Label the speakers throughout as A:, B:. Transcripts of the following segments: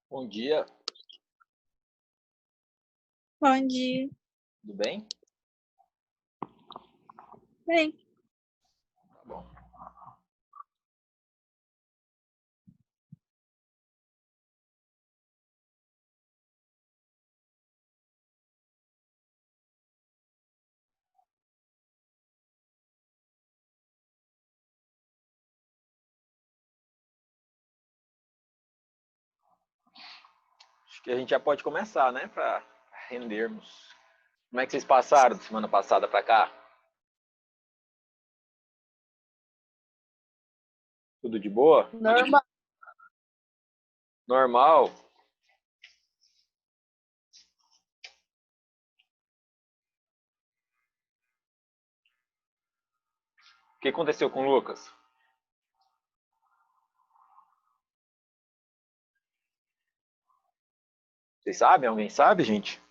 A: Bom dia,
B: Bom dia.
A: tudo bem?
B: Bem,
A: Tá bom. Acho que a gente já pode começar, né? Para rendermos. Como é que vocês passaram de semana passada para cá? Tudo de boa?
B: normal.
A: Normal? O que aconteceu com o Lucas? Vocês sabem? Alguém sabe, gente?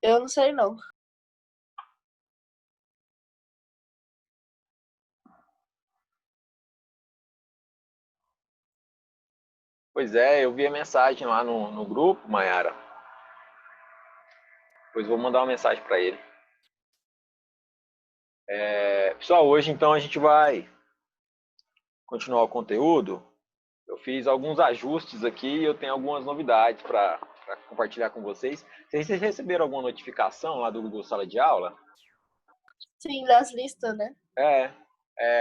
B: Eu não sei não.
A: Pois é, eu vi a mensagem lá no grupo, Mayara. Depois vou mandar uma mensagem para ele. Pessoal, hoje então a gente vai continuar o conteúdo. Eu fiz alguns ajustes aqui e eu tenho algumas novidades para compartilhar com vocês. Vocês receberam alguma notificação lá do Google Sala de Aula?
B: Sim, das listas, né?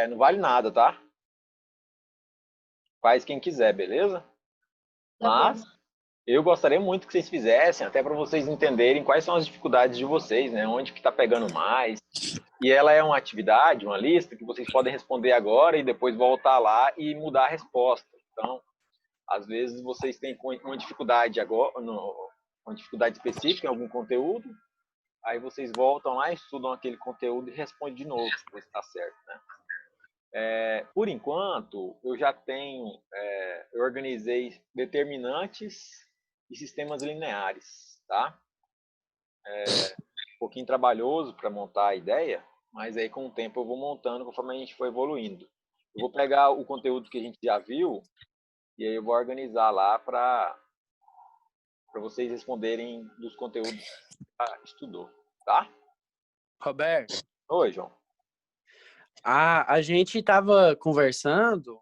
A: Não vale nada, tá? Faz quem quiser, beleza?
B: Tá
A: Mas
B: bom.
A: eu gostaria muito que vocês fizessem, até para vocês entenderem quais são as dificuldades de vocês, né? Onde que está pegando mais. E ela é uma atividade, uma lista que vocês podem responder agora e depois voltar lá e mudar a resposta. Então, às vezes vocês têm uma dificuldade agora, uma dificuldade específica em algum conteúdo, aí vocês voltam lá, estudam aquele conteúdo e respondem de novo, para ver se está certo, né? Por enquanto, eu já tenho, eu organizei determinantes e sistemas lineares, tá? Um pouquinho trabalhoso para montar a ideia, mas aí com o tempo eu vou montando conforme a gente for evoluindo. Eu vou pegar o conteúdo que a gente já viu e aí eu vou organizar lá para vocês responderem dos conteúdos que já estudou, tá?
C: Roberto,
A: Oi, João.
C: a gente estava conversando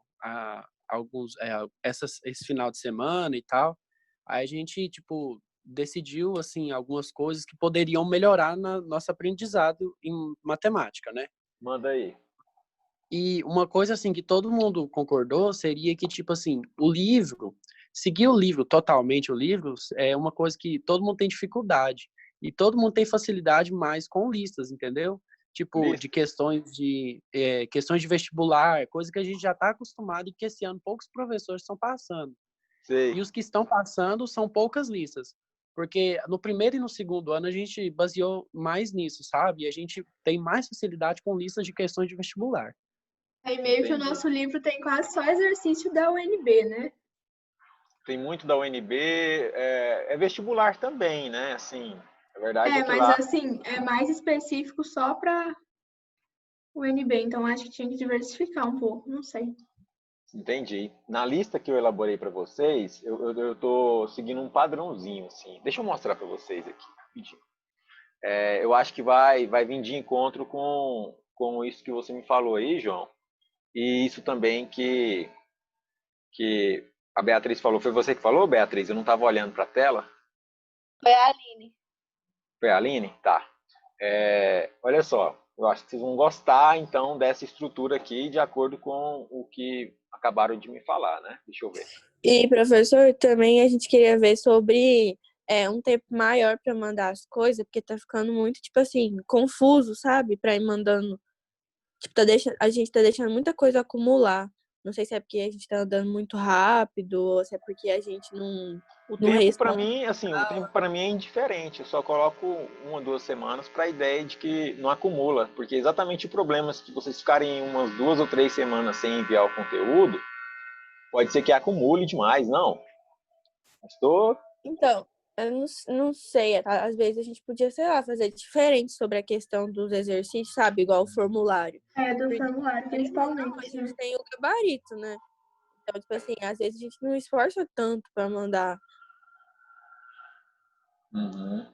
C: esse final de semana e tal. Aí a gente, tipo, decidiu, assim, algumas coisas que poderiam melhorar na nosso aprendizado em matemática, né?
A: Manda aí.
C: E uma coisa, assim, que todo mundo concordou seria que, tipo assim, o livro, seguir o livro totalmente, o livro, é uma coisa que todo mundo tem dificuldade. E todo mundo tem facilidade mais com listas, entendeu? Tipo, de
A: Listas?
C: questões de vestibular, coisa que a gente já está acostumado e que esse ano poucos professores estão passando.
A: Sei.
C: E os que estão passando são poucas listas. Porque no primeiro e no segundo ano a gente baseou mais nisso, sabe? E a gente tem mais facilidade com listas de questões de vestibular.
B: Aí meio que o
A: Entendi.
B: nosso livro tem quase só exercício da UNB, né?
A: Tem muito da UNB, é vestibular também, né? Assim, a verdade é que
B: Mas
A: lá,
B: assim, é mais específico só para UNB, então acho que tinha que diversificar um pouco, não sei.
A: entendi. Na lista que eu elaborei para vocês, eu tô seguindo um padrãozinho, assim. Deixa eu mostrar para vocês aqui, rapidinho. Eu acho que vai vir de encontro com isso que você me falou aí, João. E isso também que a Beatriz falou. Foi você que falou, Beatriz? Eu não estava olhando para a tela.
B: Foi a Aline.
A: Foi a Aline? Tá. Olha só, eu acho que vocês vão gostar, então, dessa estrutura aqui, de acordo com o que acabaram de me falar, né? Deixa eu ver.
D: E, professor, também a gente queria ver sobre um tempo maior para mandar as coisas, porque tá ficando muito, tipo assim, confuso, sabe? Para ir mandando. Tipo, a gente tá deixando muita coisa acumular. Não sei se é porque a gente tá andando muito rápido, ou se é porque a gente
A: O
D: não
A: tempo para
D: responde.
A: mim, assim, o tempo para mim é indiferente. Eu só coloco 1 ou 2 semanas para a ideia de que não acumula, porque exatamente o problema se vocês ficarem umas 2 ou 3 semanas sem enviar o conteúdo, pode ser que acumule demais, não. Estou.
D: Então, eu não sei. Às vezes a gente podia, sei lá, fazer diferente sobre a questão dos exercícios, sabe? Igual o formulário.
B: É, do
D: Porque,
B: formulário,
D: querendo ou não, a
B: principalmente,
D: gente
B: né?
D: tem o gabarito, né? Então, tipo assim, às vezes a gente não esforça tanto pra mandar.
A: Uhum.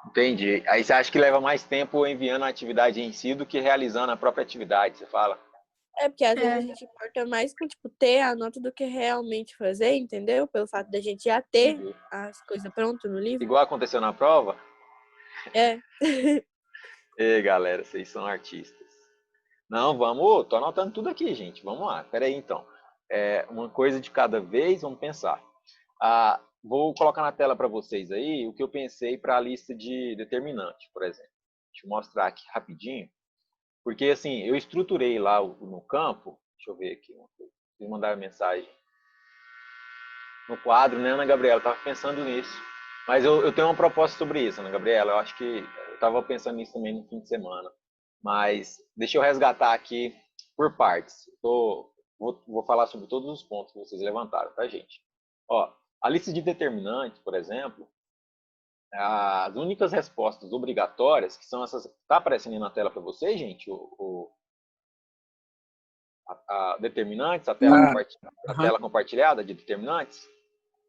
A: Entendi. Aí você acha que leva mais tempo enviando a atividade em si do que realizando a própria atividade, você fala?
D: É porque às vezes a
B: É,
D: gente importa mais com, tipo, ter a nota do que realmente fazer, entendeu? Pelo fato da gente já ter
A: Entendi.
D: as coisas prontas no livro.
A: Igual aconteceu na prova?
D: É.
A: Ei, galera, vocês são artistas. Não, vamos, tô anotando tudo aqui, gente. Vamos lá. Pera aí, então. Uma coisa de cada vez, vamos pensar. Vou colocar na tela para vocês aí o que eu pensei para a lista de determinante, por exemplo. Deixa eu mostrar aqui rapidinho. Porque, assim, eu estruturei lá no campo. Deixa eu ver aqui. Vou mandar a mensagem no quadro, né, Ana Gabriela? Eu tava pensando nisso. Mas eu tenho uma proposta sobre isso, Ana Gabriela. Eu acho que eu estava pensando nisso também no fim de semana. Mas deixa eu resgatar aqui por partes. Vou falar sobre todos os pontos que vocês levantaram, tá, gente? Ó, a lista de determinantes, por exemplo, as únicas respostas obrigatórias, que são essas. Está aparecendo aí na tela para vocês, gente? Determinantes,
C: Ah,
A: a
C: aham,
A: tela compartilhada de determinantes?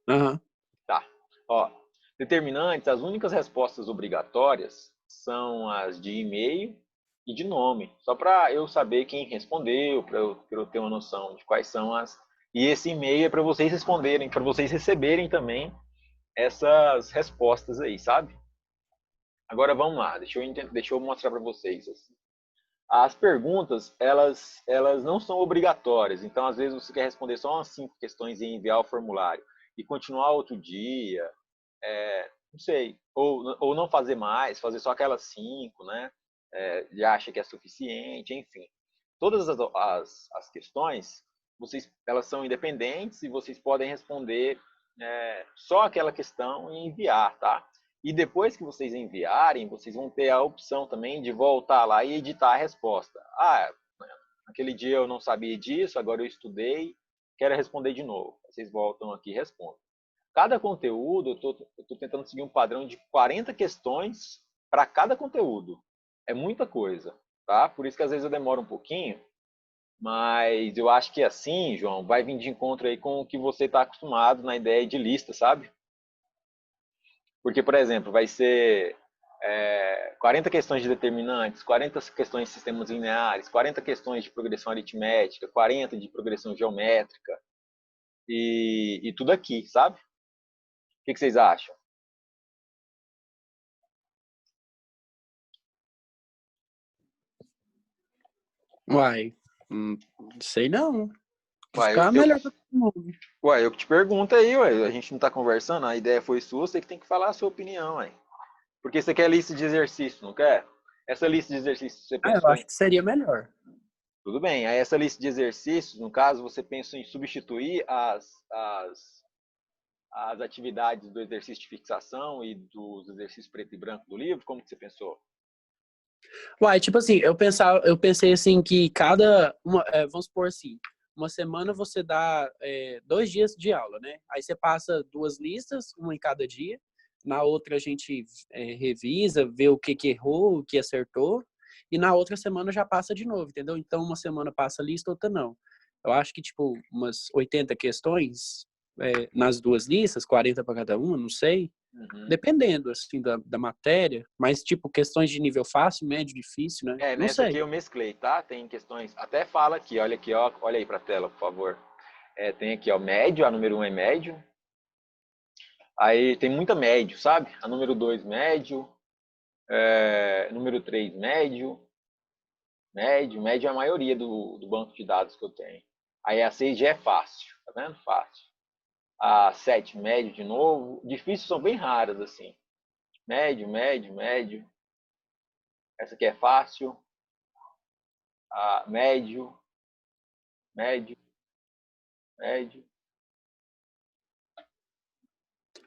C: aham.
A: Tá. Ó, determinantes, as únicas respostas obrigatórias são as de e-mail e de nome, só para eu saber quem respondeu, para eu ter uma noção de quais são as. E esse e-mail é para vocês responderem, para vocês receberem também essas respostas aí, sabe? Agora vamos lá, deixa eu mostrar para vocês. Assim. As perguntas, elas não são obrigatórias, então às vezes você quer responder só umas 5 questões e enviar o formulário e continuar outro dia, não sei, ou não fazer mais, fazer só aquelas 5, né? E acha que é suficiente, enfim. Todas as questões, elas são independentes e vocês podem responder só aquela questão e enviar, tá? E depois que vocês enviarem, vocês vão ter a opção também de voltar lá e editar a resposta. Naquele dia eu não sabia disso, agora eu estudei, quero responder de novo. Vocês voltam aqui e respondem. Cada conteúdo, eu estou tentando seguir um padrão de 40 questões para cada conteúdo. É muita coisa, tá? Por isso que às vezes eu demoro um pouquinho, mas eu acho que assim, João, vai vir de encontro aí com o que você está acostumado na ideia de lista, sabe? Porque, por exemplo, vai ser 40 questões de determinantes, 40 questões de sistemas lineares, 40 questões de progressão aritmética, 40 de progressão geométrica e tudo aqui, sabe? O que vocês acham?
C: Uai, sei não.
A: Uai,
C: Ficar melhor pra todo mundo.
A: eu que te pergunto aí, ué. A gente não tá conversando, a ideia foi sua, você que tem que falar a sua opinião, ué. Porque você quer lista de exercício, não quer? Essa lista de exercícios você
C: Ah, eu
A: pensou
C: acho
A: em.
C: que seria melhor.
A: Tudo bem, aí essa lista de exercícios, no caso, você pensou em substituir as atividades do exercício de fixação e dos exercícios preto e branco do livro? Como que você pensou?
C: Uai, tipo assim, eu pensei assim que vamos supor assim, uma semana você dá 2 dias de aula, né? Aí você passa 2 listas, uma em cada dia. Na outra a gente revisa, vê o que errou, o que acertou. E na outra semana já passa de novo, entendeu? Então uma semana passa a lista, outra não. Eu acho que tipo umas 80 questões nas 2 listas, 40 para cada uma, não sei.
A: Uhum.
C: Dependendo, assim, da matéria, mas, tipo, questões de nível fácil, médio, difícil, né? Não
A: Nessa aqui
C: sei.
A: eu mesclei, tá? Tem questões, até fala aqui, ó, olha aí pra tela, por favor. Tem aqui, ó, médio, a número 1 é médio. Aí tem muita médio, sabe? A número 2 médio, número 3 médio, médio é a maioria do banco de dados que eu tenho. Aí a 6 já é fácil, tá vendo? Fácil. A 7 médio de novo. Difíceis são bem raras, assim. Médio, médio, médio. Essa aqui é fácil. A médio, médio, médio.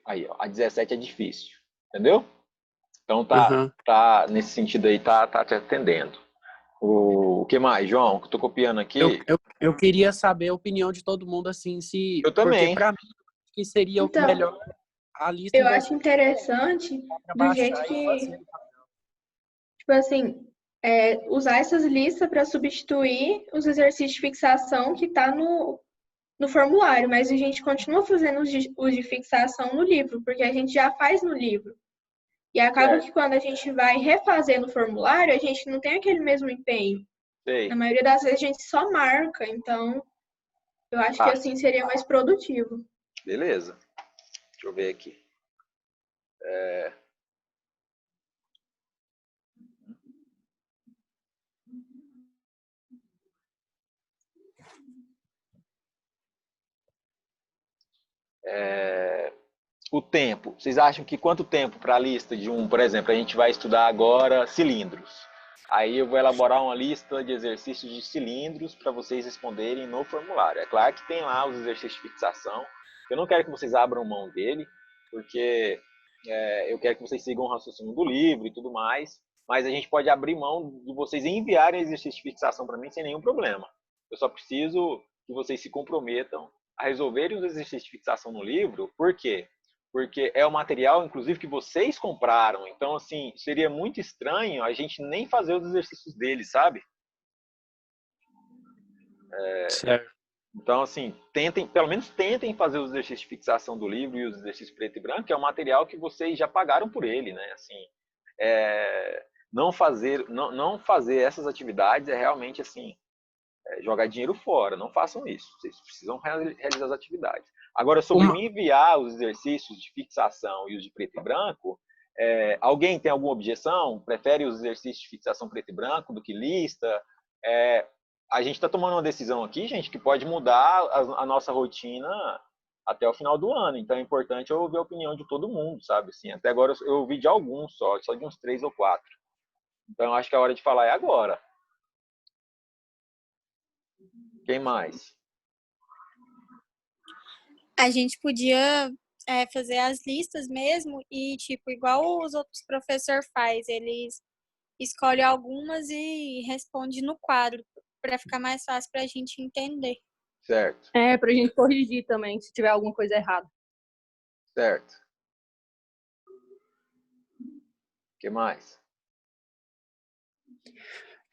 A: Aí, ó, a 17 é difícil, entendeu? Então
C: Aham.
A: tá nesse sentido aí, tá te atendendo. O que mais, João? Que eu tô copiando
C: Eu,
A: aqui.
C: eu, eu queria saber a opinião de todo mundo, assim, se...
A: Eu
C: Porque,
A: também.
C: pra mim, acho que seria o
B: então,
C: melhor a lista em
B: eu
C: vez
B: acho interessante
C: de
B: do jeito
C: baixar e
B: que,
C: fazer.
B: tipo assim, usar essas listas para substituir os exercícios de fixação que tá no formulário, mas a gente continua fazendo os de fixação no livro, porque a gente já faz no livro. E acaba
A: Certo.
B: que quando a gente vai refazer no formulário, a gente não tem aquele mesmo empenho.
A: Sei.
B: Na maioria das vezes a gente só marca, então eu acho que
A: Ah,
B: assim seria mais produtivo.
A: beleza. Deixa eu ver aqui. O tempo. Vocês acham que quanto tempo para a lista de por exemplo, a gente vai estudar agora cilindros. Aí eu vou elaborar uma lista de exercícios de cilindros para vocês responderem no formulário. É claro que tem lá os exercícios de fixação. Eu não quero que vocês abram mão dele, porque eu quero que vocês sigam o raciocínio do livro e tudo mais. Mas a gente pode abrir mão de vocês enviarem exercício de fixação para mim sem nenhum problema. Eu só preciso que vocês se comprometam a resolverem os exercícios de fixação no livro. Por quê? Porque é o material, inclusive, que vocês compraram. Então, assim, seria muito estranho a gente nem fazer os exercícios deles, sabe?
C: Certo.
A: Então, assim, pelo menos tentem fazer os exercícios de fixação do livro e os exercícios preto e branco, que é um material que vocês já pagaram por ele, né? Assim, não fazer essas atividades é realmente, assim, jogar dinheiro fora. Não façam isso. Vocês precisam realizar as atividades. Agora, sobre me enviar os exercícios de fixação e os de preto e branco, alguém tem alguma objeção? Prefere os exercícios de fixação preto e branco do que lista? A gente está tomando uma decisão aqui, gente, que pode mudar a nossa rotina até o final do ano. Então, é importante eu ouvir a opinião de todo mundo, sabe? Assim, até agora eu ouvi de alguns só de uns 3 ou 4. Então, eu acho que a hora de falar é agora. Quem mais?
E: A gente podia fazer as listas mesmo e, tipo, igual os outros professores faz, eles escolhem algumas e respondem no quadro, para ficar mais fácil para a gente entender.
A: Certo.
F: Pra gente corrigir também, se tiver alguma coisa errada.
A: Certo. O que mais?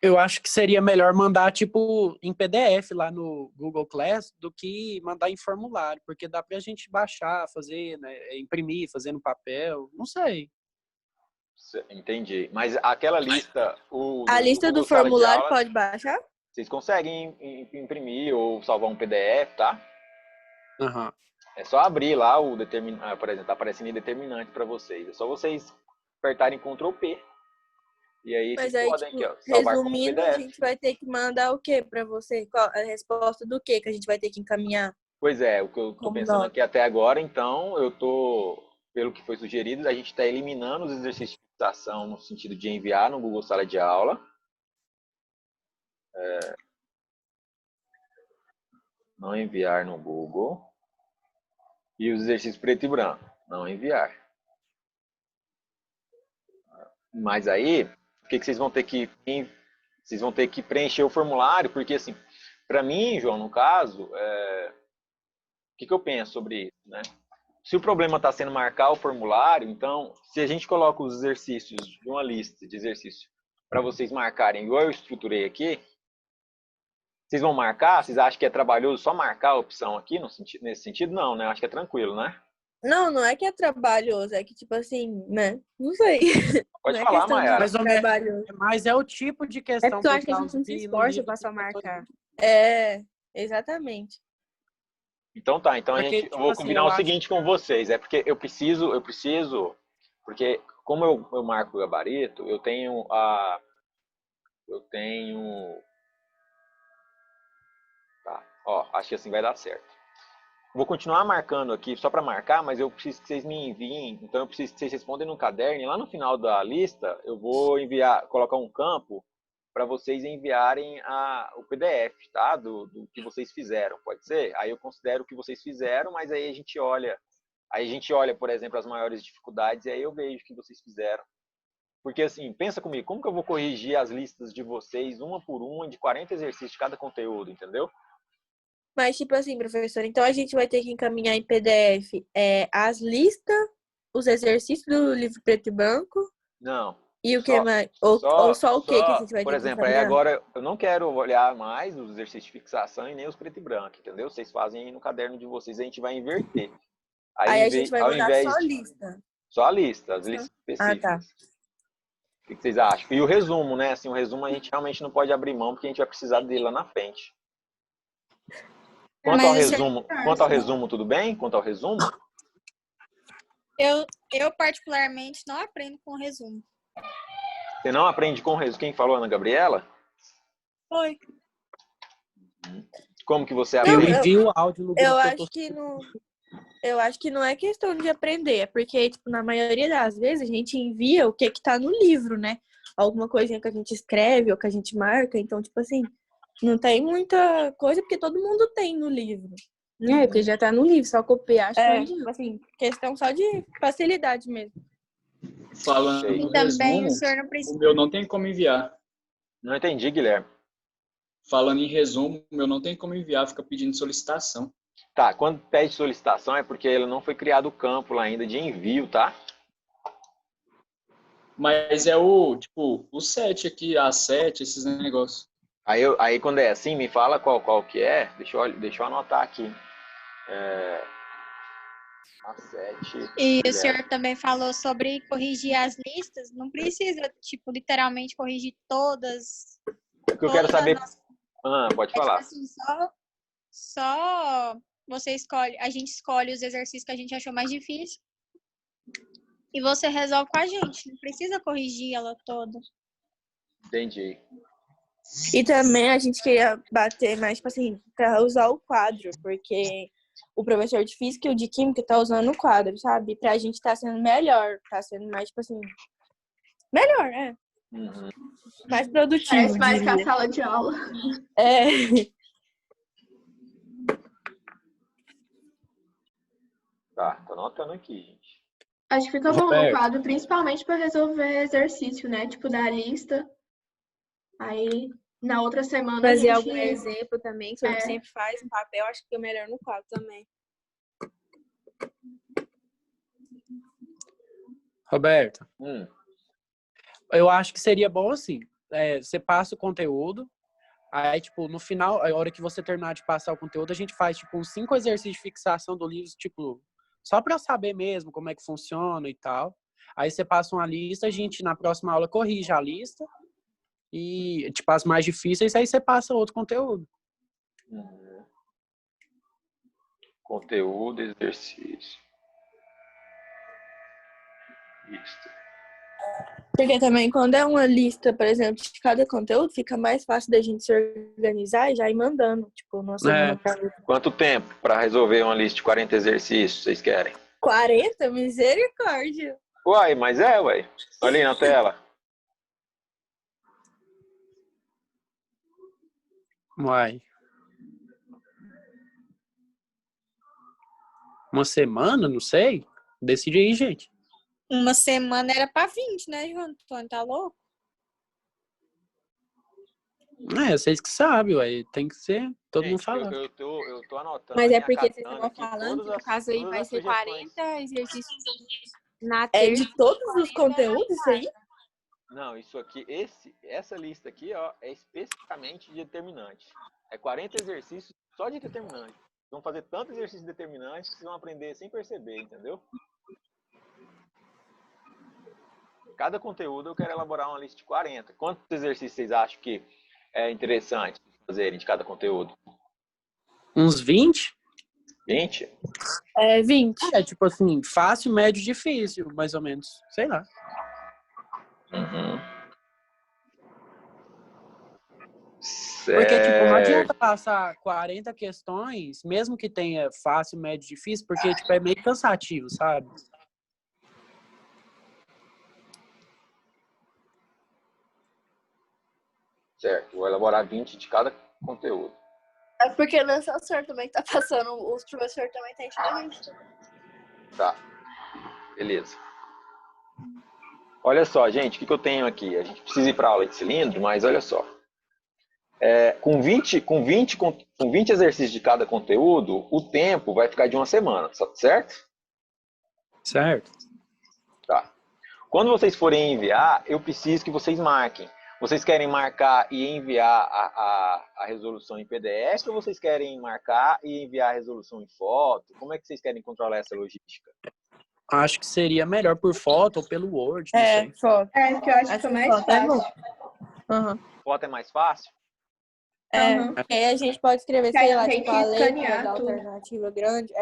C: Eu acho que seria melhor mandar, tipo, em PDF lá no Google Class do que mandar em formulário, porque dá pra gente baixar, fazer, né, imprimir, fazer no papel, não sei.
A: Entendi. Mas aquela lista...
D: A lista do formulário pode baixar?
A: Vocês conseguem imprimir ou salvar um PDF, tá?
C: Uhum.
A: É só abrir lá por exemplo, tá aparecendo em determinante para vocês. É só vocês apertarem Ctrl P. E aí
D: Mas
A: vocês
D: aí,
A: podem
D: tipo,
A: aqui, ó, salvar como
D: resumindo, a
A: PDF.
D: gente vai ter que mandar o quê pra você? Qual a resposta do quê que a gente vai ter que encaminhar?
A: Pois é, o que eu tô pensando aqui até agora, então, pelo que foi sugerido, a gente está eliminando os exercícios de fixação no sentido de enviar no Google Sala de Aula. Não enviar no Google. E os exercícios preto e branco. Não enviar. Mas aí, o que vocês vão ter que... Vocês vão ter que preencher o formulário, porque, assim, para mim, João, no caso, o que eu penso sobre isso, né? Se o problema está sendo marcar o formulário, então, se a gente coloca os exercícios de uma lista de exercícios para vocês marcarem, igual eu estruturei aqui, vocês vão marcar? Vocês acham que é trabalhoso só marcar a opção aqui, nesse sentido? Não, né? Acho que é tranquilo, né?
D: Não é que é trabalhoso, é que, tipo assim, né? Não sei.
A: Pode
D: não
A: falar,
D: é
A: Mayara.
C: Mais ou menos, mas é o tipo de questão...
F: porque eu acho que a gente não se esforça pra só marcar.
D: Exatamente.
A: Então tá, então
C: Porque,
A: eu vou combinar o seguinte com vocês, porque eu preciso, porque como eu marco o gabarito, eu tenho tá, acho que assim vai dar certo. Vou continuar marcando aqui só para marcar, mas eu preciso que vocês me enviem, então eu preciso que vocês respondem no caderno, e lá no final da lista eu vou colocar um campo para vocês enviarem o PDF, tá? Do que vocês fizeram, pode ser? Aí eu considero o que vocês fizeram, mas aí a gente olha, por exemplo, as maiores dificuldades e aí eu vejo o que vocês fizeram. Porque assim, pensa comigo, como que eu vou corrigir as listas de vocês, uma por uma, de 40 exercícios de cada conteúdo, entendeu?
D: Mas, tipo assim, professor, então a gente vai ter que encaminhar em PDF as listas, os exercícios do livro preto e branco?
A: Não.
D: E o que
A: Só,
D: mais? Ou só o que a gente vai
A: por
D: ter que
A: exemplo, aí
D: trabalhar?
A: agora eu não quero olhar mais os exercícios de fixação e nem os preto e branco, entendeu? Vocês fazem aí no caderno de vocês, a gente vai inverter.
D: Aí
A: Aí,
D: a gente vai
A: ao
D: mandar só
A: invés
D: a
A: de
D: lista.
A: só a lista, as
D: Só-
A: listas
D: Ah, tá.
A: específicas. O que vocês acham? E o resumo, né? Assim, o resumo a gente realmente não pode abrir mão porque a gente vai precisar dele lá na frente.
B: Mas
A: Quanto ao resumo, tudo bem? Quanto ao resumo?
E: Eu particularmente não aprendo com resumo.
A: Você não aprende com resumo. Quem falou, Ana Gabriela?
E: Foi.
A: Como que você
C: Eu
A: aprende?
C: envio o áudio no grupo
D: Eu
C: que eu
D: acho
C: tô...
D: que não. Eu acho que não é questão de aprender, é porque, tipo, na maioria das vezes a gente envia o que tá no livro, né? Alguma coisinha que a gente escreve ou que a gente marca, então, tipo assim, não tem muita coisa porque todo mundo tem no livro.
F: É, porque já tá no livro, só copiar, acho que não
D: É,
F: adianta.
D: tipo assim, questão só de facilidade mesmo.
G: Falando
A: Sei.
G: no
E: E também
G: resumo,
E: o senhor não
G: o
E: precisa.
G: meu não tem como enviar.
A: Não entendi, Guilherme.
G: Falando em resumo, o meu não tem como enviar, fica pedindo solicitação.
A: Tá, quando pede solicitação é porque ele não foi criado o campo lá ainda de envio, tá?
G: Mas é o 7 aqui, A7, esses negócios.
A: Aí quando é assim, me fala qual que é. Deixa eu anotar aqui. A7.
E: E o senhor também falou sobre corrigir as listas. Não precisa, tipo, literalmente corrigir todas.
A: O que eu quero
E: Todas as
A: saber.
E: nossas.
A: Pode
E: É tipo
A: falar.
E: assim, só você escolhe, a gente escolhe os exercícios que a gente achou mais difícil e você resolve com a gente. Não precisa corrigir ela toda.
A: Entendi.
D: E também a gente queria bater mais, tipo assim, pra usar o quadro, porque o professor de física e o de química tá usando o quadro, sabe? Pra gente tá sendo melhor, tá sendo mais, tipo assim, melhor, né?
A: Uhum.
D: Mais produtivo,
B: Parece mais que a
D: diria.
B: sala de aula.
D: É.
A: Tá, tô anotando aqui, gente.
B: Acho que fica bom o
C: Roberto.
B: quadro, principalmente para resolver exercício, né? Tipo, da lista. Aí, na outra semana, a
F: Fazer
B: gente...
F: algum exemplo também, que a gente
B: É.
F: sempre faz no papel, acho que é melhor no quadro também.
C: Roberto,
A: Hum,
C: eu acho que seria bom assim, você passa o conteúdo, aí, tipo, no final, a hora que você terminar de passar o conteúdo, a gente faz, tipo, uns 5 exercícios de fixação do livro, tipo, só para saber mesmo como é que funciona e tal. Aí você passa uma lista, a gente, na próxima aula, corrige a lista e, tipo, as mais difíceis, aí você passa outro conteúdo.
A: uhum. Conteúdo, exercício. Lista.
D: Porque também quando é uma lista, por exemplo, de cada conteúdo, fica mais fácil da gente se organizar e já ir mandando, tipo, numa semana pra outra.
A: Quanto tempo para resolver uma lista de 40 exercícios vocês querem?
D: 40? Misericórdia!
A: Uai. Olha aí na tela.
C: Uai. Uma semana, não sei. Decide aí, gente.
E: Uma semana era pra 20, né, João Antônio? Tá louco?
C: Vocês que sabem, ué. Tem que ser todo mundo
A: Gente,
C: falar.
A: eu tô anotando
F: Mas é
A: aqui,
F: porque vocês
A: acatando
F: estavam
A: aqui
F: falando que no
A: todas
F: caso aí
A: todas
F: vai
A: as
F: ser
A: sugestões.
F: 40 exercícios na
D: É
F: terça.
D: de todos os conteúdos isso aí?
A: Não, isso aqui, essa lista aqui, ó, é especificamente de determinante. É 40 exercícios só de determinante. Vocês vão fazer tanto exercício determinante que vocês vão aprender sem perceber, entendeu? Cada conteúdo eu quero elaborar uma lista de 40. Quantos exercícios vocês acham que é interessante fazerem de cada conteúdo?
C: Uns 20?
A: 20?
D: É 20.
C: Tipo assim, fácil, médio, difícil, mais ou menos. Sei lá.
A: Uhum.
C: Porque, tipo, não adianta
A: Certo.
C: passar 40 questões, mesmo que tenha fácil, médio, difícil, porque, tipo, é meio cansativo, sabe?
A: Certo, vou elaborar 20 de cada conteúdo.
D: É porque não é só o senhor também que tá passando, os professores também tem gente.
A: Tá, beleza. Olha só, gente, o que eu tenho aqui? A gente precisa ir para a aula de cilindro, mas olha só. Com 20 exercícios de cada conteúdo, o tempo vai ficar de uma semana, certo?
C: Certo.
A: Tá. Quando vocês forem enviar, eu preciso que vocês marquem. Vocês querem marcar e enviar a resolução em PDF ou vocês querem marcar e enviar a resolução em foto? Como é que vocês querem controlar essa logística?
C: Acho que seria melhor por foto ou pelo Word, não sei.
D: Foto.
B: Porque eu acho que
D: Acho
B: fica
D: que
B: mais
D: foto é bom.
B: fácil.
D: Aham.
A: Foto é mais fácil?
B: Aham.
D: Aí a gente pode escrever,
B: Que aí
D: sei
B: não
D: lá,
B: tem
D: tipo,
B: que
D: a letra
B: escanear
D: da
B: tudo.
D: alternativa grande,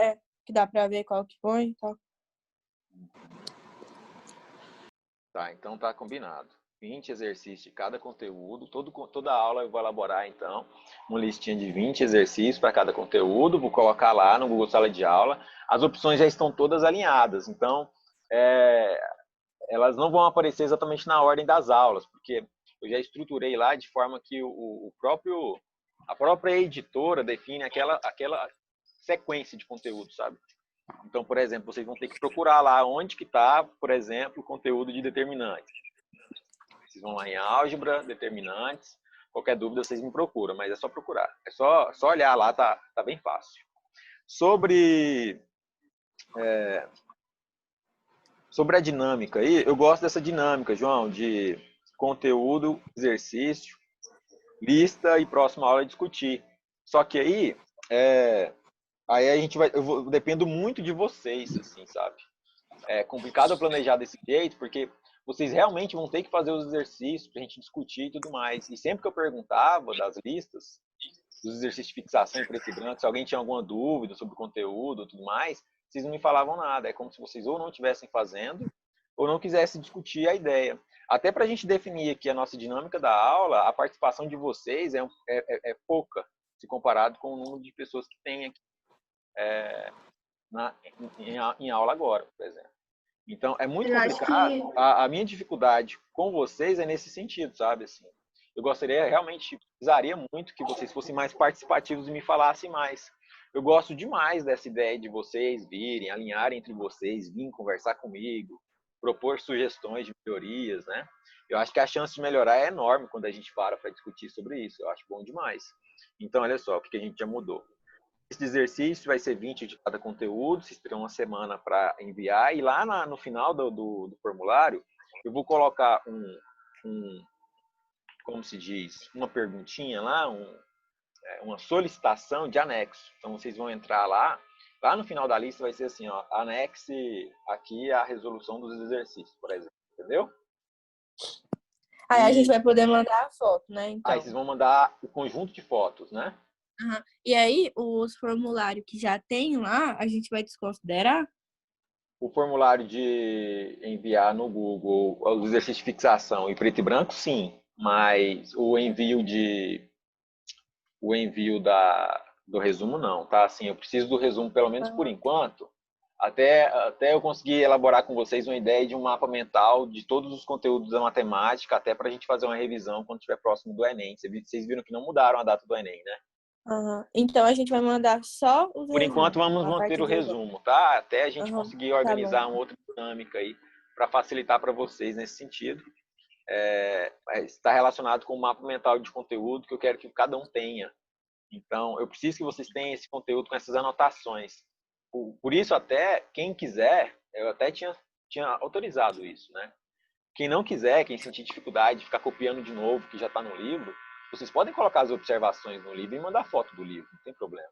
D: que dá pra ver qual que põe e tal.
A: Tá, então tá combinado. 20 exercícios de cada conteúdo. Toda aula eu vou elaborar, então, uma listinha de 20 exercícios para cada conteúdo. Vou colocar lá no Google Sala de Aula. As opções já estão todas alinhadas. Então, elas não vão aparecer exatamente na ordem das aulas, porque eu já estruturei lá de forma que a própria editora define aquela sequência de conteúdo, sabe? Então, por exemplo, vocês vão ter que procurar lá onde que está, por exemplo, o conteúdo de determinantes. Vocês vão lá em álgebra, determinantes, qualquer dúvida vocês me procuram, mas é só procurar. É só olhar lá, tá bem fácil. Sobre a dinâmica aí, eu gosto dessa dinâmica, João, de conteúdo, exercício, lista e próxima aula discutir. Só que aí a gente eu dependo muito de vocês, assim, sabe? É complicado eu planejar desse jeito, porque vocês realmente vão ter que fazer os exercícios para a gente discutir e tudo mais. E sempre que eu perguntava das listas, dos exercícios de fixação em preto e branco, se alguém tinha alguma dúvida sobre o conteúdo e tudo mais, vocês não me falavam nada. É como se vocês ou não estivessem fazendo ou não quisessem discutir a ideia. Até para a gente definir aqui a nossa dinâmica da aula, a participação de vocês é pouca, se comparado com o número de pessoas que tem aqui em aula agora, por exemplo. Então, é muito
B: Eu acho
A: complicado.
B: que
A: A minha dificuldade com vocês é nesse sentido, sabe? Assim, eu gostaria, realmente, precisaria muito que vocês fossem mais participativos e me falassem mais. Eu gosto demais dessa ideia de vocês virem, alinharem entre vocês, virem conversar comigo, propor sugestões de melhorias, né? Eu acho que a chance de melhorar é enorme quando a gente para discutir sobre isso. Eu acho bom demais. Então, olha só, o que a gente já mudou. Esse exercício vai ser 20 de cada conteúdo, vocês terão uma semana para enviar, e lá no final do formulário, eu vou colocar como se diz, uma perguntinha lá, uma solicitação de anexo. Então, vocês vão entrar lá no final da lista vai ser assim, ó, anexe aqui a resolução dos exercícios, por exemplo, entendeu?
D: Aí a gente vai poder mandar a foto, né? Então.
A: Aí vocês vão mandar o conjunto de fotos, né?
D: Uhum. E aí, os formulários que já tem lá, a gente vai desconsiderar?
A: O formulário de enviar no Google os exercícios de fixação em preto e branco, sim. Mas o envio do resumo, não, tá? Assim, eu preciso do resumo, pelo menos por enquanto, até eu conseguir elaborar com vocês uma ideia de um mapa mental de todos os conteúdos da matemática, até para a gente fazer uma revisão quando estiver próximo do Enem. Vocês viram que não mudaram a data do Enem, né?
D: Uhum. Então a gente vai mandar só os
A: Por enquanto vamos manter o resumo, tá? Até a gente conseguir organizar uma outra dinâmica aí para facilitar para vocês nesse sentido. Está relacionado com o mapa mental de conteúdo que eu quero que cada um tenha. Então, eu preciso que vocês tenham esse conteúdo com essas anotações. Por isso, até quem quiser, eu até tinha autorizado isso, né? Quem não quiser, quem sentir dificuldade de ficar copiando de novo, que já está no livro, vocês podem colocar as observações no livro e mandar foto do livro, não tem problema.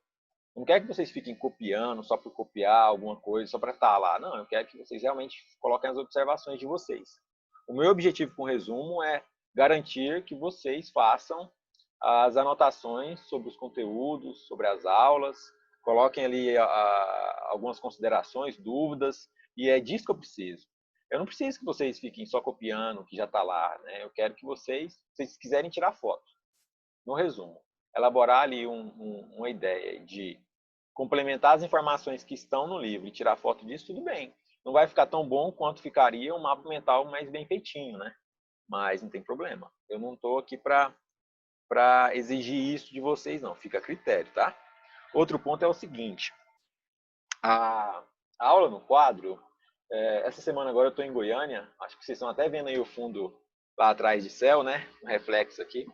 A: Não quero que vocês fiquem copiando só por copiar alguma coisa, só para estar lá. Não, eu quero que vocês realmente coloquem as observações de vocês. O meu objetivo com o resumo é garantir que vocês façam as anotações sobre os conteúdos, sobre as aulas, coloquem ali algumas considerações, dúvidas, e é disso que eu preciso. Eu não preciso que vocês fiquem só copiando o que já está lá, né? Eu quero que vocês quiserem tirar foto. No resumo, elaborar ali uma ideia de complementar as informações que estão no livro e tirar foto disso, tudo bem. Não vai ficar tão bom quanto ficaria um mapa mental mais bem feitinho, né? Mas não tem problema. Eu não estou aqui para exigir isso de vocês, não. Fica a critério, tá? Outro ponto é o seguinte. A aula no quadro, essa semana agora eu estou em Goiânia. Acho que vocês estão até vendo aí o fundo lá atrás de céu, né? Um reflexo aqui.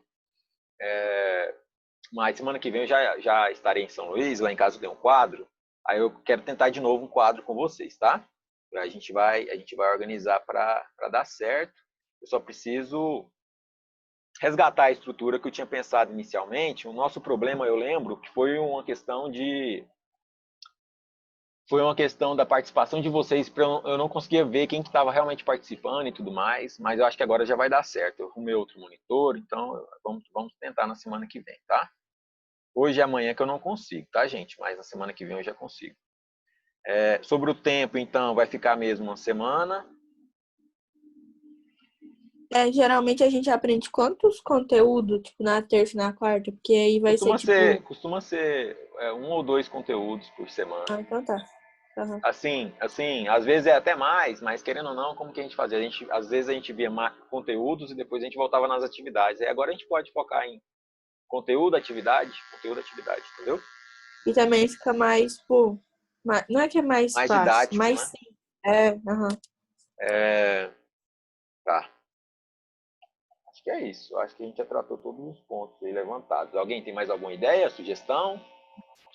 A: Mas semana que vem eu já estarei em São Luís, lá em casa eu tenho um quadro. Aí eu quero tentar de novo um quadro com vocês, tá? A gente vai organizar para dar certo. Eu só preciso resgatar a estrutura que eu tinha pensado inicialmente. O nosso problema, eu lembro, que foi uma questão da participação de vocês, eu não conseguia ver quem que estava realmente participando e tudo mais, mas eu acho que agora já vai dar certo. Eu arrumei outro monitor, então vamos tentar na semana que vem, tá? Hoje e amanhã que eu não consigo, tá, gente? Mas na semana que vem eu já consigo. Sobre o tempo, então, vai ficar mesmo uma semana.
D: Geralmente a gente aprende quantos conteúdos, tipo, na terça e na quarta, porque aí vai ser, tipo...
A: Costuma ser 1 ou 2 conteúdos por semana.
D: Ah, então tá. Uhum.
A: Assim, às vezes é até mais, mas querendo ou não, como que a gente fazia? Às vezes a gente via conteúdos e depois a gente voltava nas atividades. Aí agora a gente pode focar em conteúdo, atividade, entendeu?
D: E também fica mais, tipo... Não é que é mais
A: Mais
D: fácil,
A: didático,
D: mas
A: né?
D: sim. Aham.
A: Tá. Acho que é isso. Acho que a gente já tratou todos os pontos aí levantados. Alguém tem mais alguma ideia, sugestão,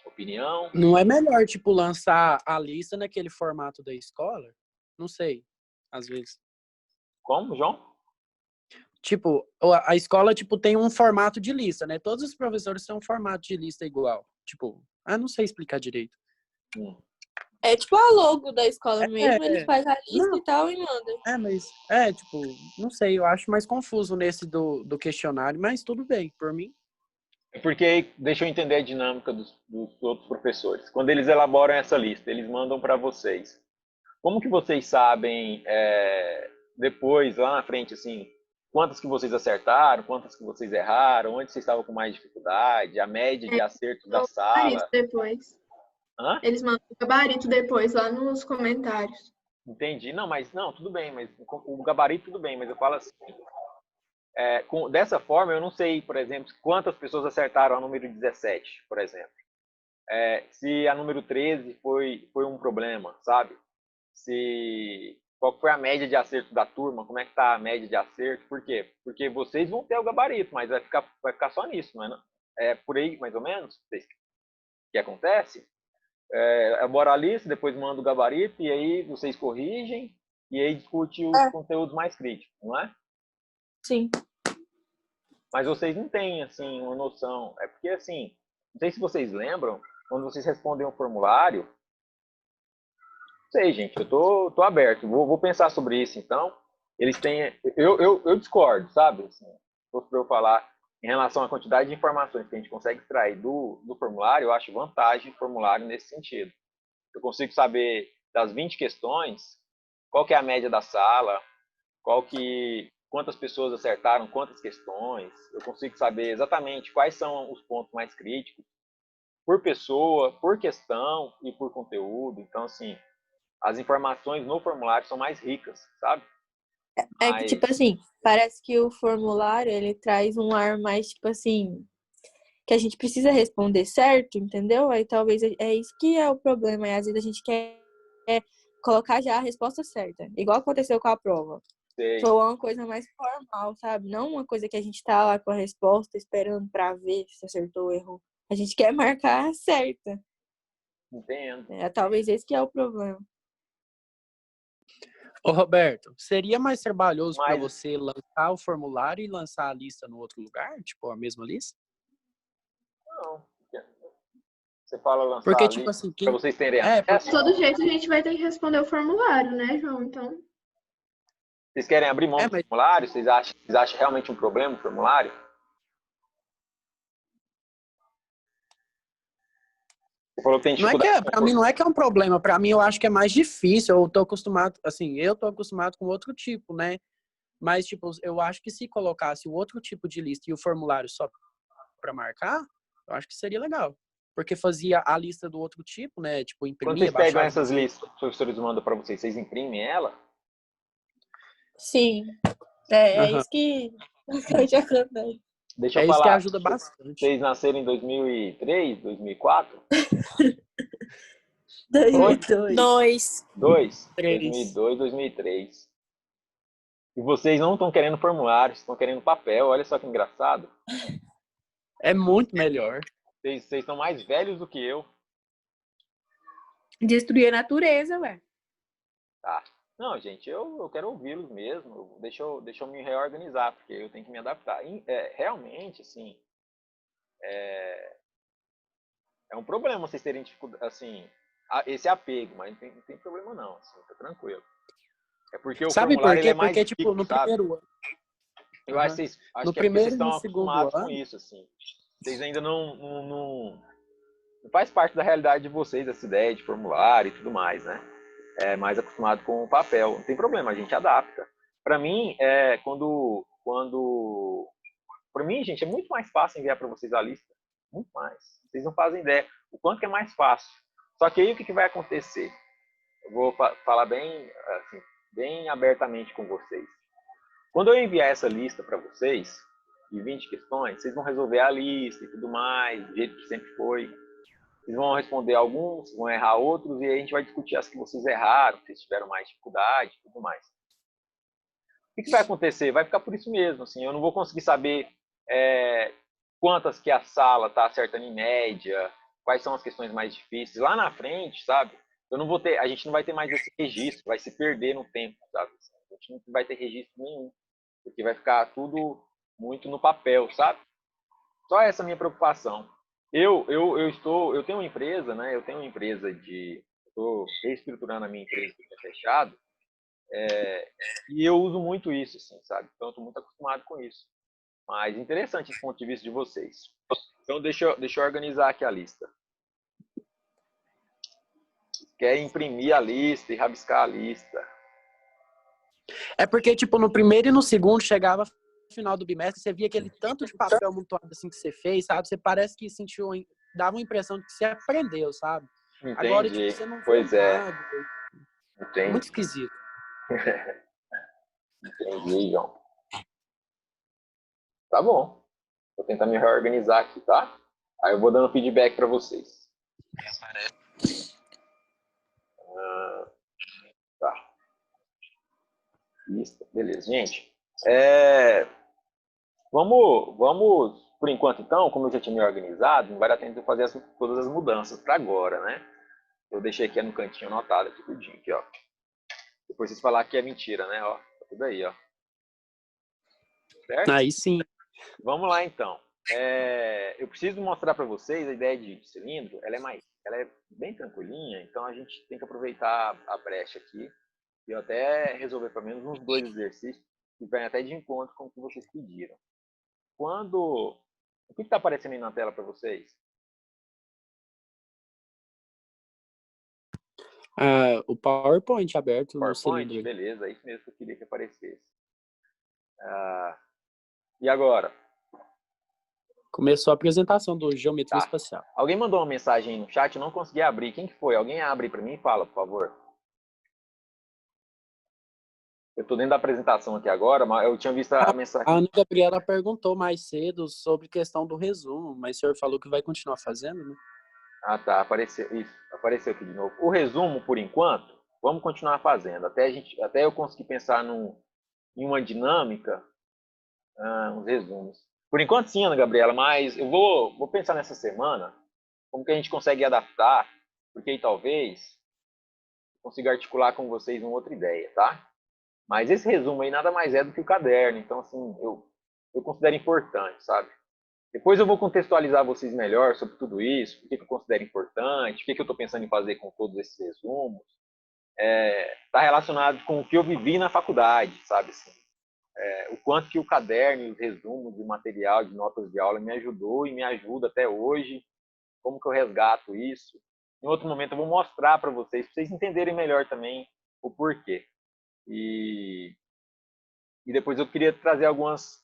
A: opinião?
C: Não é melhor, tipo, lançar a lista naquele formato da escola? Não sei, às vezes.
A: Como, João?
C: Tipo, a escola, tipo, tem um formato de lista, né? Todos os professores têm um formato de lista igual. Tipo, não sei explicar direito.
D: É tipo a logo da escola mesmo, eles fazem a lista
C: Não.
D: e tal e mandam.
C: Mas, tipo, não sei, eu acho mais confuso nesse do questionário, mas tudo bem, por mim.
A: Porque deixa eu entender a dinâmica dos outros professores. Quando eles elaboram essa lista, eles mandam para vocês. Como que vocês sabem depois, lá na frente, assim, quantas que vocês acertaram, quantas que vocês erraram, onde vocês estavam com mais dificuldade, a média de acerto da sala?
B: Depois.
A: Hã?
B: Eles mandam o gabarito depois, lá nos comentários.
A: Entendi. Não, tudo bem, mas o gabarito tudo bem, mas eu falo assim, dessa forma eu não sei, por exemplo, quantas pessoas acertaram a número 17, por exemplo. Se a número 13 foi um problema, sabe? Qual foi a média de acerto da turma, como é que está a média de acerto, por quê? Porque vocês vão ter o gabarito, mas vai ficar só nisso, não é? É por aí, mais ou menos, que acontece. Elabora a lista, depois manda o gabarito, e aí vocês corrigem, e aí discute os conteúdos mais críticos, não é?
D: Sim.
A: Mas vocês não têm, assim, uma noção. É porque, assim, não sei se vocês lembram, quando vocês respondem um formulário, não sei, gente, eu tô aberto, vou pensar sobre isso, então. Eles têm... Eu discordo, sabe? Assim, se fosse para eu falar em relação à quantidade de informações que a gente consegue extrair do formulário, eu acho vantagem o formulário nesse sentido. Eu consigo saber das 20 questões, qual que é a média da sala, quantas pessoas acertaram quantas questões. Eu consigo saber exatamente quais são os pontos mais críticos por pessoa, por questão e por conteúdo. Então, assim, as informações no formulário são mais ricas, sabe?
D: É que, tipo assim, parece que o formulário, ele traz um ar mais, tipo assim, que a gente precisa responder certo, entendeu? Aí talvez é isso que é o problema. E às vezes a gente quer colocar já a resposta certa. Igual aconteceu com a prova.
A: Sei.
D: Foi uma coisa mais formal, sabe? Não uma coisa que a gente tá lá com a resposta esperando pra ver se acertou ou errou. A gente quer marcar certa.
A: Entendo.
D: Talvez esse que é o problema.
C: Ô, Roberto, seria mais trabalhoso para você lançar o formulário e lançar a lista no outro lugar? Tipo, a mesma lista?
A: Não. Você fala lançar
C: porque,
A: a
C: tipo
A: lista
C: assim,
A: para vocês terem acesso?
B: De todo jeito, a gente vai ter que responder o formulário, né, João? Então...
A: Vocês querem abrir mão do formulário? Vocês acham realmente um problema o formulário? Você falou que tem dificuldade.
C: Pra mim não é que é um problema, pra mim eu acho que é mais difícil, eu tô acostumado com outro tipo, né? Mas, tipo, eu acho que se colocasse o outro tipo de lista e o formulário só pra marcar, eu acho que seria legal. Porque fazia a lista do outro tipo, né? Tipo,
A: Quando
C: imprimia,
A: vocês pegam
C: baixava.
A: essas listas, os professores mandam para vocês imprimem ela?
D: Sim. É isso que acontece.
A: Deixa eu
C: isso que
A: falar.
C: ajuda bastante.
A: Vocês nasceram em 2003, 2004?
D: 2002.
A: 2002, 2003. E vocês não estão querendo formulário, estão querendo papel. Olha só que engraçado.
C: É muito melhor.
A: Vocês estão mais velhos do que eu.
F: Destruir a natureza, ué.
A: Tá. Não, gente, eu quero ouvi-los mesmo. Deixa eu me reorganizar, porque eu tenho que me adaptar. Realmente, assim, é um problema vocês terem dificuldade, assim, esse apego, mas não tem problema não, assim, tá tranquilo. É porque o
C: Sabe por
A: formulário ele
C: quê?
A: é mais
C: Porque, tipo,
A: rico,
C: no
A: sabe?
C: primeiro ano.
A: Eu acho,
C: Aham.
A: acho
C: No
A: que é porque vocês
C: primeiro e no
A: estão
C: segundo
A: acostumados com
C: ano.
A: isso, assim. Vocês ainda não faz parte da realidade de vocês essa ideia de formulário e tudo mais, né? É mais acostumado com o papel. Não tem problema, a gente adapta. Para mim, para mim, gente, é muito mais fácil enviar para vocês a lista. Muito mais. Vocês não fazem ideia o quanto que é mais fácil. Só que aí o que vai acontecer? Eu vou falar bem, assim, bem abertamente com vocês. Quando eu enviar essa lista para vocês, de 20 questões, vocês vão resolver a lista e tudo mais, do jeito que sempre foi. Vocês vão responder alguns, vão errar outros, e aí a gente vai discutir as que vocês erraram, que vocês tiveram mais dificuldade e tudo mais. O que vai acontecer? Vai ficar por isso mesmo. Assim, eu não vou conseguir saber quantas que a sala está acertando em média, quais são as questões mais difíceis. Lá na frente, sabe? A gente não vai ter mais esse registro, vai se perder no tempo, sabe? A gente não vai ter registro nenhum, porque vai ficar tudo muito no papel, sabe? Só essa minha preocupação. Eu tenho uma empresa, né? Estou reestruturando a minha empresa que é fechado, e eu uso muito isso, assim, sabe? Então, eu estou muito acostumado com isso. Mas interessante esse ponto de vista de vocês. Então, deixa eu organizar aqui a lista. Quer imprimir a lista e rabiscar a lista.
C: É porque, tipo, no primeiro e no segundo, chegava no final do bimestre, você via aquele tanto de papel amontoado assim que você fez, sabe? Você parece que sentiu, dava uma impressão de que você aprendeu, sabe?
A: Entendi.
C: Agora, tipo, você não vê
A: Pois é.
C: nada.
A: Entendi.
C: Muito esquisito.
A: Entendi, João. Tá bom. Vou tentar me reorganizar aqui, tá? Aí eu vou dando feedback para vocês. Tá. Lista. Beleza, gente. Vamos, por enquanto, então, como eu já tinha me organizado, não vai dar tempo de eu fazer todas as mudanças para agora, né? Eu deixei aqui no cantinho anotado, aqui tudinho, aqui, ó. Depois vocês falar que é mentira, né? Ó, tá tudo aí, ó. Certo?
C: Aí sim.
A: Vamos lá, então. Eu preciso mostrar para vocês a ideia de cilindro. Ela é bem tranquilinha, então a gente tem que aproveitar a brecha aqui e eu até resolver pelo menos uns 2 exercícios que vêm até de encontro com o que vocês pediram. O que está aparecendo aí na tela para vocês?
C: O PowerPoint aberto no
A: PowerPoint?
C: cilindro.
A: Beleza, é isso mesmo que eu queria que aparecesse. E agora?
C: Começou a apresentação do Geometria
A: Tá.
C: Espacial.
A: Alguém mandou uma mensagem aí no chat, eu não consegui abrir. Quem que foi? Alguém abre para mim e fala, por favor. Eu estou dentro da apresentação aqui agora, mas eu tinha visto a mensagem.
C: A Ana Gabriela perguntou mais cedo sobre questão do resumo, mas o senhor falou que vai continuar fazendo, né?
A: Ah, tá. Apareceu aqui de novo. O resumo, por enquanto, vamos continuar fazendo. Até eu conseguir pensar em uma dinâmica, uns resumos. Por enquanto, sim, Ana Gabriela, mas eu vou pensar nessa semana como que a gente consegue adaptar, porque aí talvez eu consiga articular com vocês uma outra ideia, tá? Mas esse resumo aí nada mais é do que o caderno, então, assim, eu considero importante, sabe? Depois eu vou contextualizar vocês melhor sobre tudo isso, o que eu considero importante, o que eu estou pensando em fazer com todos esses resumos. Está relacionado com o que eu vivi na faculdade, sabe? Assim, o quanto que o caderno e os resumos de material, de notas de aula me ajudou e me ajuda até hoje, como que eu resgato isso. Em outro momento eu vou mostrar para vocês entenderem melhor também o porquê. E depois eu queria trazer algumas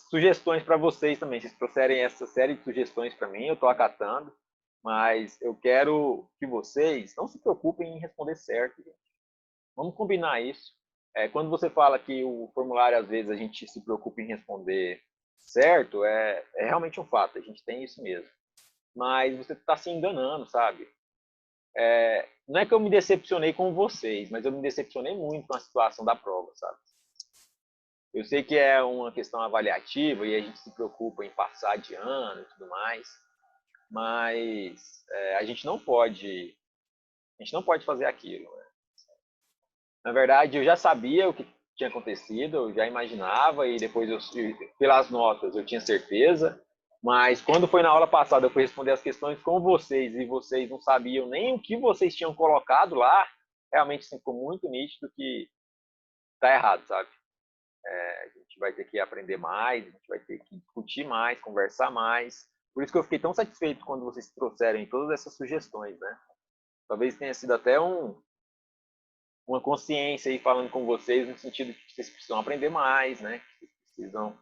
A: sugestões para vocês também. Vocês trouxerem essa série de sugestões para mim, eu estou acatando, mas eu quero que vocês não se preocupem em responder certo, gente. Vamos combinar isso. Quando você fala que o formulário, às vezes, a gente se preocupa em responder certo, é realmente um fato, a gente tem isso mesmo. Mas você está se enganando, sabe? Não é que eu me decepcionei com vocês, mas eu me decepcionei muito com a situação da prova, sabe? Eu sei que é uma questão avaliativa e a gente se preocupa em passar de ano e tudo mais, mas a gente não pode fazer aquilo, né? Na verdade, eu já sabia o que tinha acontecido, eu já imaginava, e depois, pelas notas, eu tinha certeza. Mas quando foi na aula passada, eu fui responder as questões com vocês, e vocês não sabiam nem o que vocês tinham colocado lá, realmente assim, ficou muito nítido que está errado, sabe? A gente vai ter que aprender mais, a gente vai ter que discutir mais, conversar mais. Por isso que eu fiquei tão satisfeito quando vocês trouxeram todas essas sugestões, né? Talvez tenha sido até uma consciência aí falando com vocês no sentido de que vocês precisam aprender mais, né? Que vocês precisam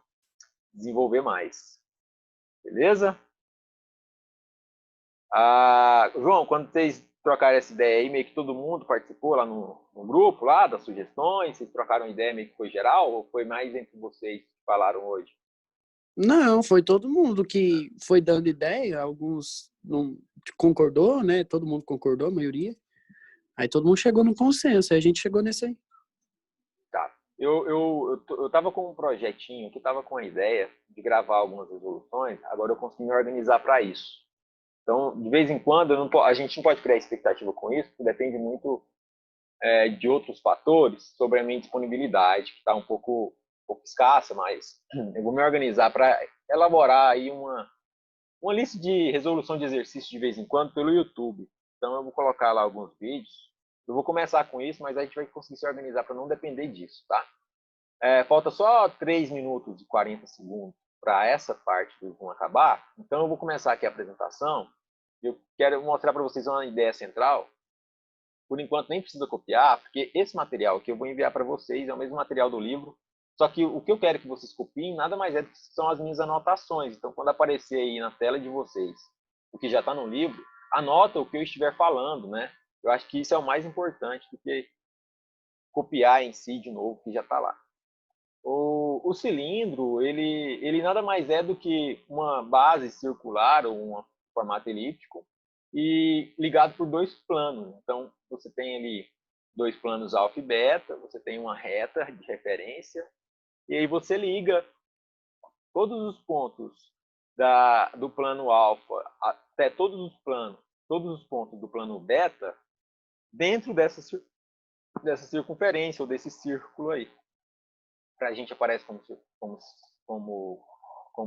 A: desenvolver mais. Beleza? João, quando vocês trocaram essa ideia aí, meio que todo mundo participou lá no grupo, lá, das sugestões, vocês trocaram ideia meio que foi geral, ou foi mais entre vocês que falaram hoje?
C: Não, foi todo mundo que foi dando ideia, alguns não concordou, né? Todo mundo concordou, a maioria. Aí todo mundo chegou no consenso, aí a gente chegou nesse aí.
A: Tá. Eu tava com um projetinho que tava com a ideia de gravar algumas resoluções, agora eu consegui me organizar para isso. Então, de vez em quando, a gente não pode criar expectativa com isso, porque depende muito de outros fatores sobre a minha disponibilidade, que está um pouco escassa, mas eu vou me organizar para elaborar aí uma lista de resolução de exercício de vez em quando pelo YouTube. Então, eu vou colocar lá alguns vídeos. Eu vou começar com isso, mas a gente vai conseguir se organizar para não depender disso, tá? Falta só 3 minutos e 40 segundos para essa parte do Zoom acabar. Então, eu vou começar aqui a apresentação. Eu quero mostrar para vocês uma ideia central. Por enquanto, nem precisa copiar, porque esse material que eu vou enviar para vocês é o mesmo material do livro, só que o que eu quero que vocês copiem nada mais é do que são as minhas anotações. Então, quando aparecer aí na tela de vocês o que já está no livro, anota o que eu estiver falando, né? Eu acho que isso é o mais importante do que copiar em si de novo, que já está lá. O cilindro, ele nada mais é do que uma base circular ou um formato elíptico e ligado por dois planos. Então, você tem ali dois planos alfa e beta, você tem uma reta de referência, e aí você liga todos os pontos do plano alfa até todos os pontos do plano beta dentro dessa circunferência ou desse círculo aí. Para a gente aparece como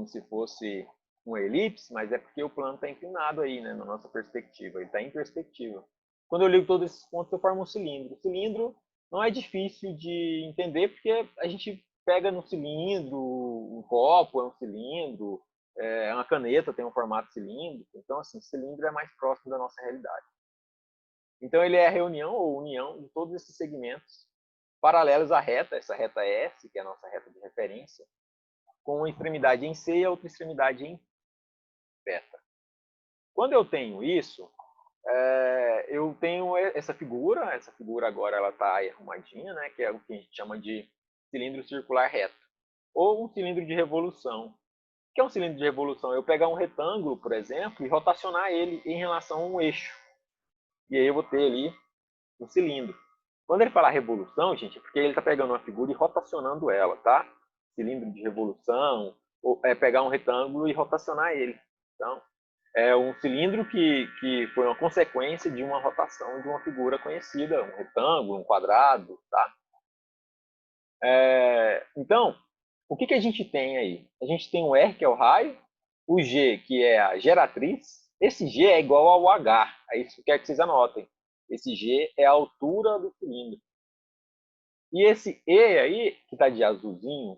A: se fosse uma elipse, mas é porque o plano está inclinado aí, né, na nossa perspectiva, ele está em perspectiva. Quando eu ligo todos esses pontos, eu formo um cilindro. O cilindro não é difícil de entender, porque a gente pega no cilindro, um copo é um cilindro, uma caneta tem um formato cilíndrico, então, assim, cilindro é mais próximo da nossa realidade. Então, ele é a reunião ou união de todos esses segmentos paralelos à reta, essa reta S, que é a nossa reta de referência, com uma extremidade em C e a outra extremidade em beta. Quando eu tenho isso, eu tenho essa figura agora ela está arrumadinha, né, que é o que a gente chama de cilindro circular reto, ou um cilindro de revolução. O que é um cilindro de revolução? Eu pegar um retângulo, por exemplo, e rotacionar ele em relação a um eixo. E aí eu vou ter ali um cilindro. Quando ele fala revolução, gente, é porque ele está pegando uma figura e rotacionando ela, tá? Cilindro de revolução, ou pegar um retângulo e rotacionar ele. Então, é um cilindro que foi uma consequência de uma rotação de uma figura conhecida, um retângulo, um quadrado, tá? Então, o que a gente tem aí? A gente tem o R, que é o raio, o G, que é a geratriz. Esse G é igual ao H, é isso que eu quero que vocês anotem. Esse G é a altura do cilindro. E esse E aí, que está de azulzinho,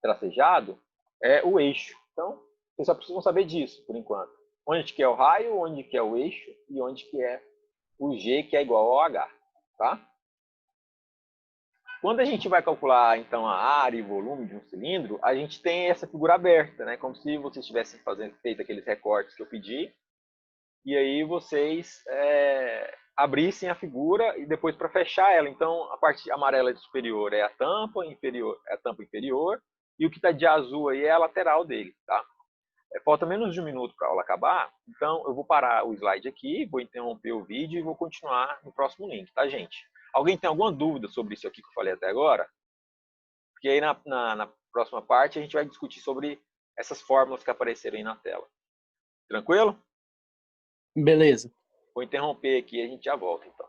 A: tracejado, é o eixo. Então, vocês só precisam saber disso, por enquanto. Onde que é o raio, onde que é o eixo e onde que é o G, que é igual ao H. Tá? Quando a gente vai calcular, então, a área e volume de um cilindro, a gente tem essa figura aberta, né? Como se vocês tivessem feito aqueles recortes que eu pedi. E aí vocês abrissem a figura e depois para fechar ela. Então, a parte amarela superior é a tampa inferior, e o que está de azul aí é a lateral dele, tá? Falta menos de um minuto para a aula acabar, então eu vou parar o slide aqui, vou interromper o vídeo e vou continuar no próximo link, tá, gente? Alguém tem alguma dúvida sobre isso aqui que eu falei até agora? Porque aí na próxima parte a gente vai discutir sobre essas fórmulas que apareceram aí na tela. Tranquilo?
C: Beleza.
A: Vou interromper aqui e a gente já volta, então.